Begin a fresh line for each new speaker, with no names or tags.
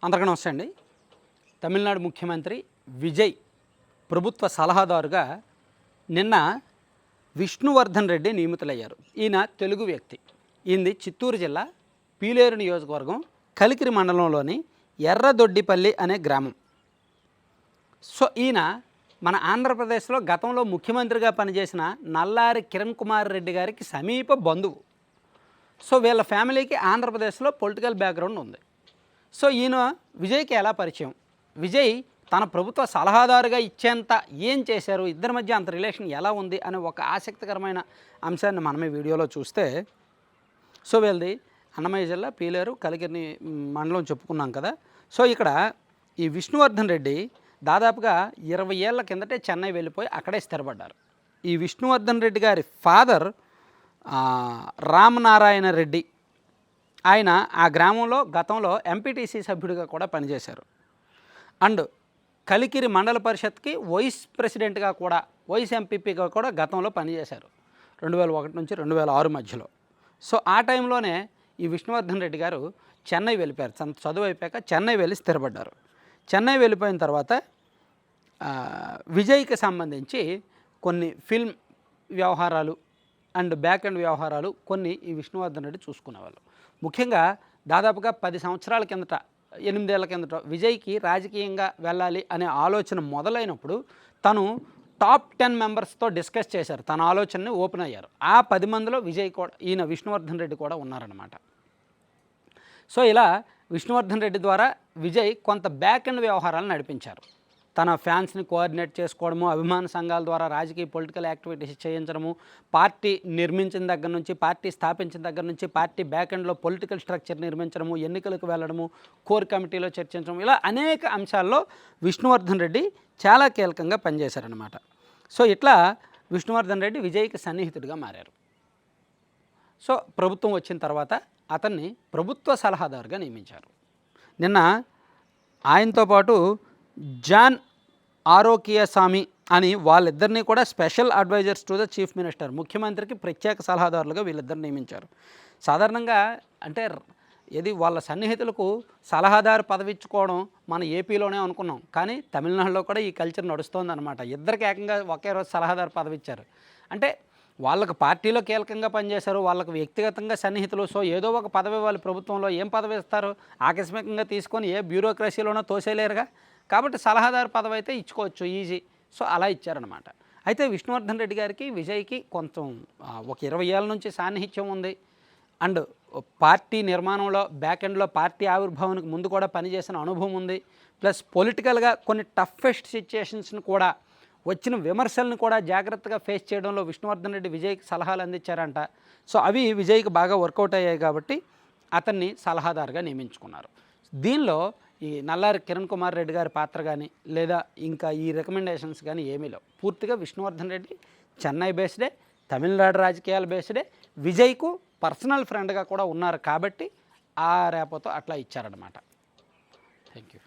అందరికీ నమస్తే అండి. తమిళనాడు ముఖ్యమంత్రి విజయ్ ప్రభుత్వ సలహాదారుగా నిన్న విష్ణువర్ధన్ రెడ్డి నియమితులయ్యారు. ఈయన తెలుగు వ్యక్తి. ఈయనది చిత్తూరు జిల్లా పీలేరు నియోజకవర్గం కలికిరి మండలంలోని ఎర్రదొడ్డిపల్లి అనే గ్రామం. సో ఈయన మన ఆంధ్రప్రదేశ్లో గతంలో ముఖ్యమంత్రిగా పనిచేసిన నల్లారి కిరణ్ కుమార్ రెడ్డి గారికి సమీప బంధువు. సో వీళ్ళ ఫ్యామిలీకి ఆంధ్రప్రదేశ్లో పొలిటికల్ బ్యాక్గ్రౌండ్ ఉంది. సో ఈయన విజయ్కి ఎలా పరిచయం, విజయ్ తన ప్రభుత్వ సలహాదారుగా ఇచ్చేంత ఏం చేశారు, ఇద్దరి మధ్య అంత రిలేషన్ ఎలా ఉంది అనే ఒక ఆసక్తికరమైన అంశాన్ని మనమే వీడియోలో చూస్తే, సో వీళ్ళది అన్నమయ్య జిల్లా పీలేరు కలికిరి మండలం చెప్పుకున్నాం కదా. సో ఇక్కడ ఈ విష్ణువర్ధన్ రెడ్డి దాదాపుగా 20 ఏళ్ల కిందటే చెన్నై వెళ్ళిపోయి అక్కడే స్థిరపడ్డారు. ఈ విష్ణువర్ధన్ రెడ్డి గారి ఫాదర్ రామనారాయణ రెడ్డి, ఆయన ఆ గ్రామంలో గతంలో ఎంపీటీసీ సభ్యుడిగా కూడా పనిచేశారు. అండ్ కలికిరి మండల పరిషత్కి వైస్ ప్రెసిడెంట్గా కూడా, వైస్ ఎంపీపీగా కూడా గతంలో పనిచేశారు 2001 నుంచి 2006 మధ్యలో. సో ఆ టైంలోనే ఈ విష్ణువర్ధన్ రెడ్డి గారు చెన్నై వెళ్ళిపోయారు. చదువు అయిపోయాక చెన్నై వెళ్ళి స్థిరపడ్డారు. చెన్నై వెళ్ళిపోయిన తర్వాత విజయ్కి సంబంధించి కొన్ని ఫిల్మ్ వ్యవహారాలు అండ్ బ్యాక్ అండ్ వ్యవహారాలు కొన్ని ఈ విష్ణువర్ధన్ రెడ్డి చూసుకునేవాళ్ళు. ముఖ్యంగా దాదాపుగా 10 సంవత్సరాల కిందట, 8 ఏళ్ల కిందట విజయ్కి రాజకీయంగా వెళ్ళాలి అనే ఆలోచన మొదలైనప్పుడు తను టాప్ 10 మెంబర్స్తో డిస్కస్ చేశారు. తన ఆలోచనని ఓపెన్ అయ్యారు. ఆ 10 మందిలో విజయ్ కూడా, ఈయన విష్ణువర్ధన్ రెడ్డి కూడా ఉన్నారన్నమాట. సో ఇలా విష్ణువర్ధన్ రెడ్డి ద్వారా విజయ్ కొంత బ్యాక్ అండ్ వ్యవహారాలు నడిపించారు. తన ఫ్యాన్స్ని కోఆర్డినేట్ చేసుకోవడము, అభిమాన సంఘాల ద్వారా రాజకీయ పొలిటికల్ యాక్టివిటీస్ చేయించడము, పార్టీ నిర్మించిన దగ్గర నుంచి, పార్టీ స్థాపించిన దగ్గర నుంచి పార్టీ బ్యాక్ ఎండ్లో పొలిటికల్ స్ట్రక్చర్ నిర్మించడము, ఎన్నికలకు వెళ్ళడము, కోర్ కమిటీలో చర్చించడం, ఇలా అనేక అంశాల్లో విష్ణువర్ధన్ రెడ్డి చాలా కీలకంగా పనిచేశారన్నమాట. సో ఇట్లా విష్ణువర్ధన్ రెడ్డి విజయ్కి సన్నిహితుడిగా మారారు. సో ప్రభుత్వం వచ్చిన తర్వాత అతన్ని ప్రభుత్వ సలహాదారుగా నియమించారు. నిన్న ఆయనతో పాటు జాన్ ఆరోకియస్వామి అని వాళ్ళిద్దరినీ కూడా special advisers to the chief minister, ముఖ్యమంత్రికి ప్రత్యేక సలహాదారులుగా వీళ్ళిద్దరిని నియమించారు. సాధారణంగా అంటే వాళ్ళ సన్నిహితులకు సలహాదారు పదవి ఇచ్చుకోవడం మన ఏపీలోనే అనుకున్నాం, కానీ తమిళనాడులో కూడా ఈ కల్చర్ నడుస్తోందన్నమాట. ఇద్దరికి ఏకంగా ఒకే రోజు సలహాదారు పదవి ఇచ్చారు. అంటే వాళ్ళకు పార్టీలో కీలకంగా పనిచేశారు, వాళ్ళకు వ్యక్తిగతంగా సన్నిహితులు. సో ఏదో ఒక పదవి వాళ్ళు ప్రభుత్వంలో ఏం పదవి ఇస్తారు, ఆకస్మికంగా తీసుకొని ఏ బ్యూరోక్రసీలోనో తోసేలేరుగా. కాబట్టి సలహాదారు పదవి అయితే ఇచ్చుకోవచ్చు, ఈజీ. సో అలా ఇచ్చారనమాట. అయితే విష్ణువర్ధన్ రెడ్డి గారికి విజయ్కి కొంచెం ఒక 20 ఏళ్ళ నుంచి సాన్నిహిత్యం ఉంది. అండ్ పార్టీ నిర్మాణంలో బ్యాక్ ఎండ్లో పార్టీ ఆవిర్భావానికి ముందు కూడా పనిచేసిన అనుభవం ఉంది. ప్లస్ పొలిటికల్గా కొన్ని టఫెస్ట్ సిచ్యుయేషన్స్ని కూడా, వచ్చిన విమర్శలను కూడా జాగ్రత్తగా ఫేస్ చేయడంలో విష్ణువర్ధన్ రెడ్డి విజయ్కి సలహాలు అందించారంట. సో అవి విజయ్కి బాగా వర్కౌట్ అయ్యాయి కాబట్టి అతన్ని సలహాదారుగా నియమించుకున్నారు. దీనిలో ఈ నల్లారి కిరణ్ కుమార్ రెడ్డి గారి పాత్ర కానీ, లేదా ఇంకా ఈ రికమెండేషన్స్ కానీ ఏమీ లేవు. పూర్తిగా విష్ణువర్ధన్ రెడ్డి చెన్నై బేస్డే, తమిళనాడు రాజకీయాల బేస్డే, విజయ్కు పర్సనల్ ఫ్రెండ్గా కూడా ఉన్నారు కాబట్టి ఆ రేపతో అట్లా ఇచ్చారనమాట. Thank you.